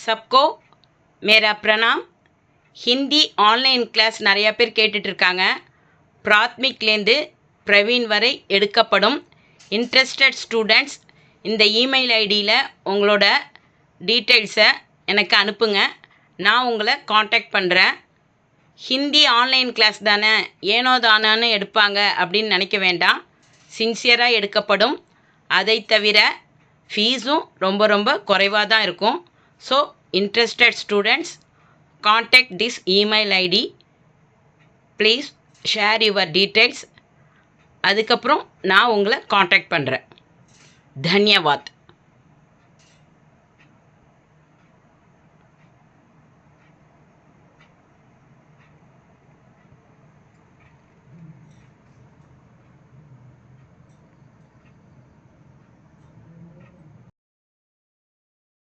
सबको मेरा प्रणाम. ஹிந்தி ஆன்லைன் கிளாஸ் நிறையா பேர் கேட்டுட்ருக்காங்க. பிராத்மிக்லேருந்து பிரவீன் வரை எடுக்கப்படும். இன்ட்ரெஸ்டட் ஸ்டூடெண்ட்ஸ் இந்த இமெயில் ஐடியில் உங்களோட டீட்டெயில்ஸை எனக்கு அனுப்புங்க. நான் உங்களை காண்டாக்ட் பண்ணுறேன். ஹிந்தி ஆன்லைன் கிளாஸ் தானே, ஏனோ தானான்னு எடுப்பாங்க அப்படின்னு நினைக்க வேண்டாம். சின்சியராக எடுக்கப்படும். அதை தவிர ஃபீஸும் ரொம்ப ரொம்ப குறைவாக தான் இருக்கும். So interested students contact this email id. please share your details. அதுக்கப்புறம் நான் உங்களை காண்டாக்ட் பண்ணுறேன். தன்யவாத்.